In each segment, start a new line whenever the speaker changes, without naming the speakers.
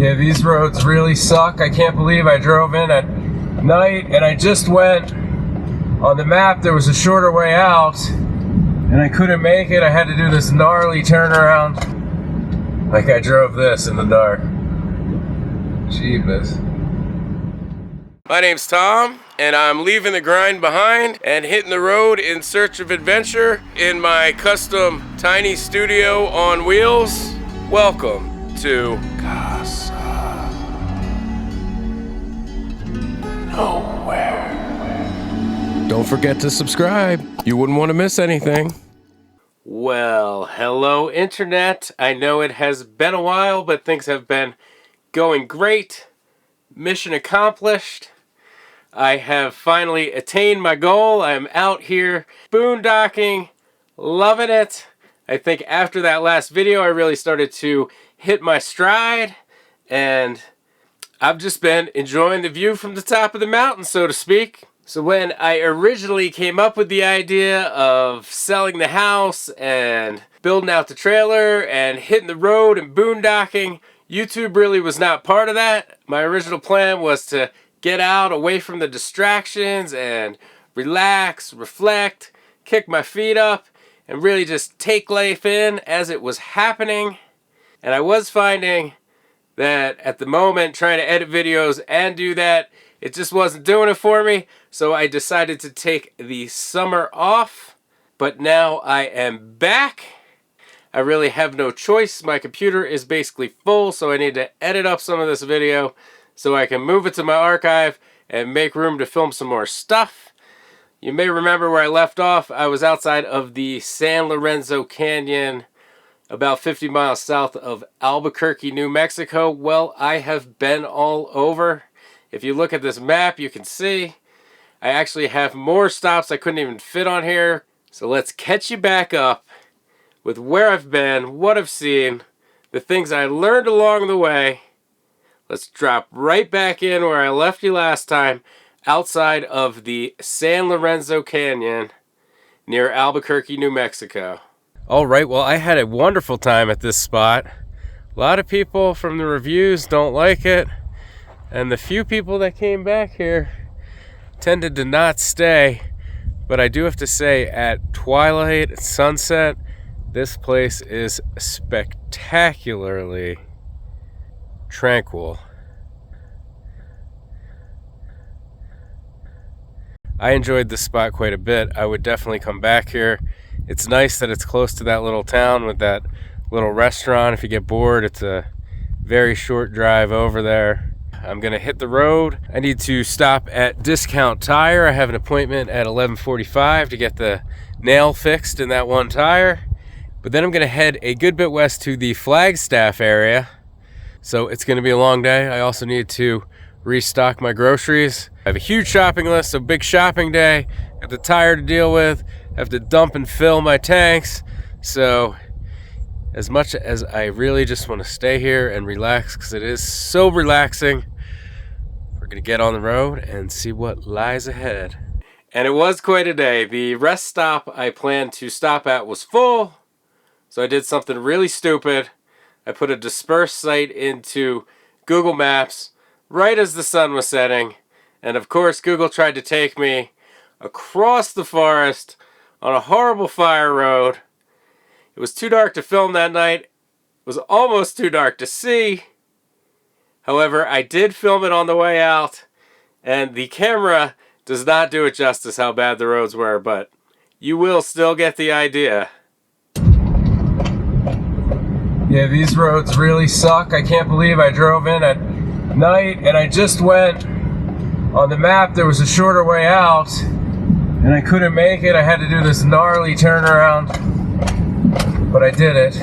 Yeah, these roads really suck. I can't believe I drove in at night and I just went on the map. There was a shorter way out and I couldn't make it. I had to do this gnarly turnaround. Like I drove this in the dark. Jeebus. My name's Tom, and I'm leaving the grind behind and hitting the road in search of adventure in my custom tiny studio on wheels. Welcome to Casa Nowhere. Don't forget to subscribe. You wouldn't want to miss anything. Well, hello internet. I know it has been a while, but things have been going great. Mission accomplished. I have finally attained my goal. I'm out here boondocking, loving it. I think after that last video, I really started to hit my stride, and I've just been enjoying the view from the top of the mountain, so to speak. So when I originally came up with the idea of selling the house and building out the trailer and hitting the road and boondocking, YouTube really was not part of that. My original plan was to get out away from the distractions and relax, reflect, kick my feet up, and really just take life in as it was happening. And I was finding that at the moment, trying to edit videos and do that, it just wasn't doing it for me. So I decided to take the summer off. But now I am back. I really have no choice. My computer is basically full, so I need to edit up some of this video so I can move it to my archive and make room to film some more stuff. You may remember where I left off. I was outside of the San Lorenzo Canyon, about 50 miles south of Albuquerque, New Mexico. Well, I have been all over. If you look at this map, you can see I actually have more stops I couldn't even fit on here. So let's catch you back up with where I've been, what I've seen, the things I learned along the way. Let's drop right back in where I left you last time, outside of the San Lorenzo Canyon near Albuquerque, New Mexico. All right, well, I had a wonderful time at this spot. A lot of people from the reviews don't like it, and the few people that came back here tended to not stay. But I do have to say, at twilight, at sunset, this place is spectacularly tranquil. I enjoyed this spot quite a bit. I would definitely come back here. It's nice that it's close to that little town with that little restaurant. If you get bored, it's a very short drive over there. I'm gonna hit the road. I need to stop at Discount Tire. I have an appointment at 11:45 to get the nail fixed in that one tire. But then I'm gonna head a good bit west to the Flagstaff area. So it's gonna be a long day. I also need to restock my groceries. I have a huge shopping list, so big shopping day. Got the tire to deal with. Have to dump and fill my tanks. So as much as I really just want to stay here and relax, because it is so relaxing, we're gonna get on the road and see what lies ahead. And it was quite a day. The rest stop I planned to stop at was full, so I did something really stupid. I put a dispersed site into Google Maps right as the sun was setting, and of course Google tried to take me across the forest on a horrible fire road. It was too dark to film that night. It was almost too dark to see. However, I did film it on the way out, and the camera does not do it justice how bad the roads were, but you will still get the idea. Yeah, these roads really suck. I can't believe I drove in at night and I just went on the map. There was a shorter way out and I couldn't make it. I had to do this gnarly turnaround, but I did it.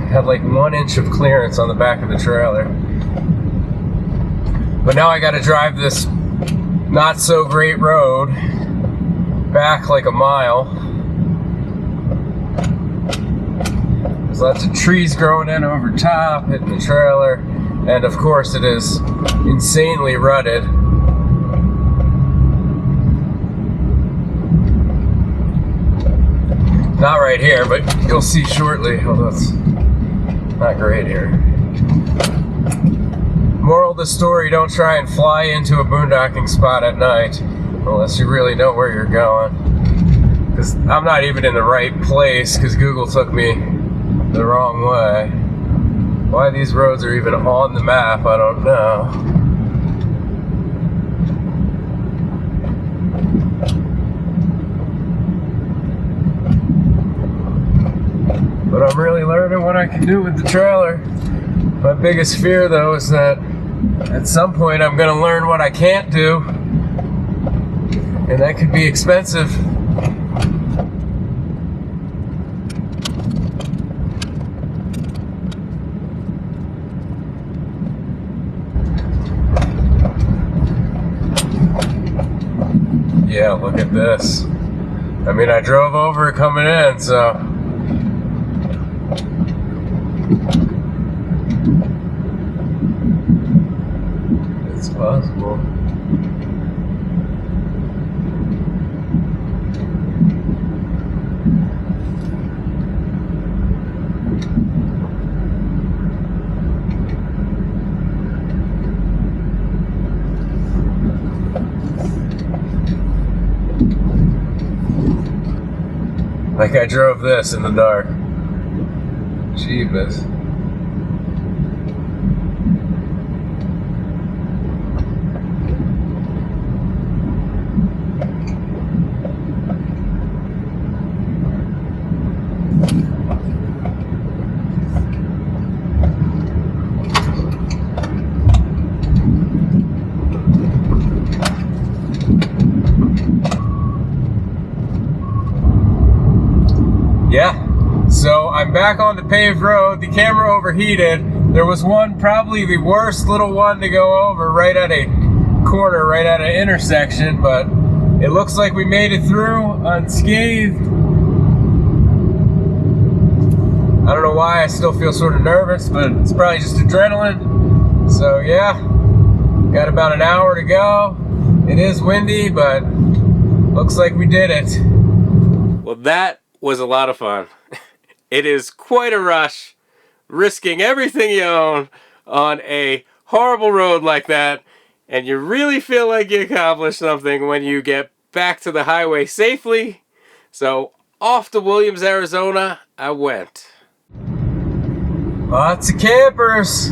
Had like 1 inch of clearance on the back of the trailer. But now I gotta drive this not so great road back like a mile. There's lots of trees growing in over top, hitting the trailer, and of course it is insanely rutted. Not right here, but you'll see shortly, although it's not great here. Moral of the story, don't try and fly into a boondocking spot at night unless you really know where you're going. Because I'm not even in the right place because Google took me the wrong way. Why these roads are even on the map, I don't know. But I'm really learning what I can do with the trailer. My biggest fear, though, is that at some point I'm going to learn what I can't do, and that could be expensive. Yeah, look at this. I mean, I drove over coming in, so... it's possible. Like I drove this in the dark. Jeebus. Yeah, so I'm back on the paved road. The camera overheated. There was one, probably the worst little one to go over right at a corner, right at an intersection, but it looks like we made it through unscathed. I don't know why, I still feel sort of nervous, but it's probably just adrenaline. So yeah, got about an hour to go. It is windy, but looks like we did it. Well, that was a lot of fun. It is quite a rush, risking everything you own on a horrible road like that, and you really feel like you accomplished something when you get back to the highway safely. So off to Williams, Arizona, I went. Lots of campers,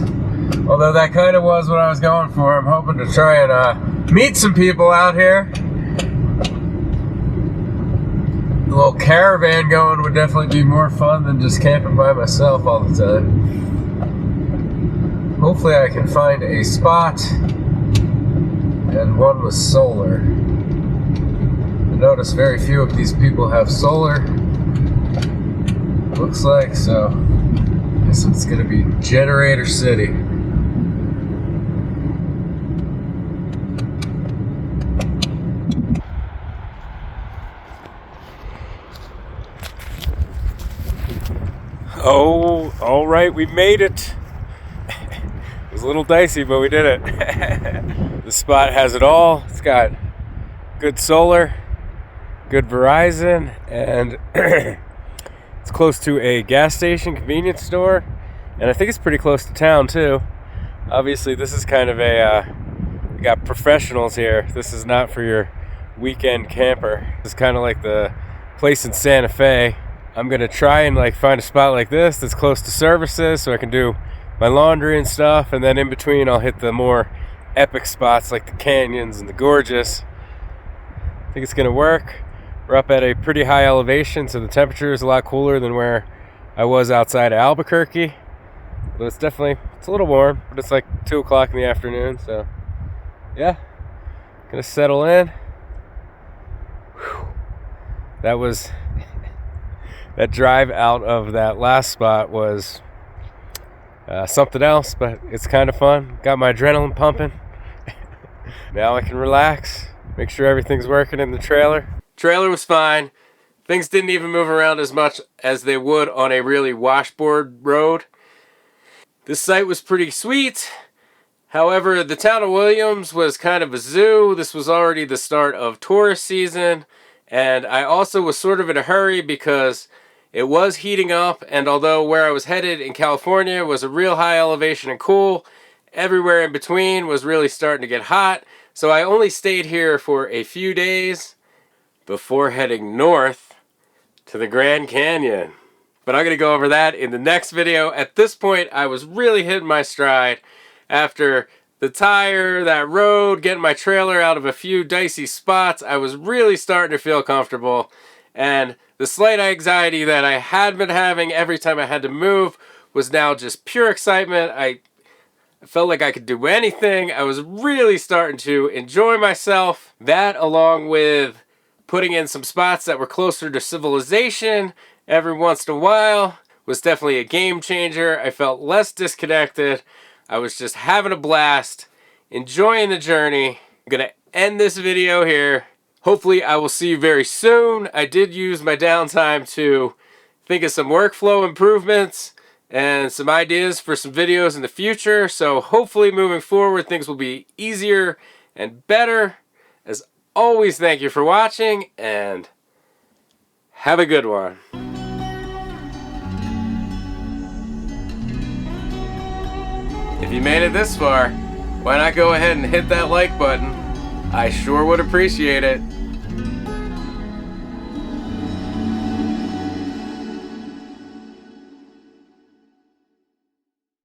although that kind of was what I was going for. I'm hoping to try and meet some people out here. A little caravan going would definitely be more fun than just camping by myself all the time. Hopefully I can find a spot, and one with solar. I notice very few of these people have solar, looks like, so I guess it's gonna be Generator City. Oh, all right, we made it. It was a little dicey, but we did it. The spot has it all. It's got good solar, good Verizon, and it's close to a gas station, convenience store, and I think it's pretty close to town too. Obviously, this is kind of we got professionals here. This is not for your weekend camper. It's kind of like the place in Santa Fe. I'm gonna try and find a spot like this that's close to services so I can do my laundry and stuff, and then in between I'll hit the more epic spots like the canyons and the gorges. I think it's gonna work. We're up at a pretty high elevation, so the temperature is a lot cooler than where I was outside of Albuquerque. But it's a little warm, but it's like 2 o'clock in the afternoon, so yeah, gonna settle in. Whew. That was that drive out of that last spot was something else, but it's kind of fun. Got my adrenaline pumping. Now I can relax, make sure everything's working in the trailer. Trailer was fine. Things didn't even move around as much as they would on a really washboard road. This site was pretty sweet. However, the town of Williams was kind of a zoo. This was already the start of tourist season, and I also was sort of in a hurry because it was heating up, and although where I was headed in California was a real high elevation and cool, everywhere in between was really starting to get hot. So I only stayed here for a few days before heading north to the Grand Canyon. But I'm going to go over that in the next video. At this point, I was really hitting my stride after the tire, that road, getting my trailer out of a few dicey spots. I was really starting to feel comfortable. And the slight anxiety that I had been having every time I had to move was now just pure excitement. I felt like I could do anything. I was really starting to enjoy myself. That, along with putting in some spots that were closer to civilization every once in a while, was definitely a game changer. I felt less disconnected. I was just having a blast, enjoying the journey. I'm going to end this video here. Hopefully I will see you very soon. I did use my downtime to think of some workflow improvements and some ideas for some videos in the future. So hopefully moving forward things will be easier and better. As always, thank you for watching and have a good one. If you made it this far, why not go ahead and hit that like button? I sure would appreciate it.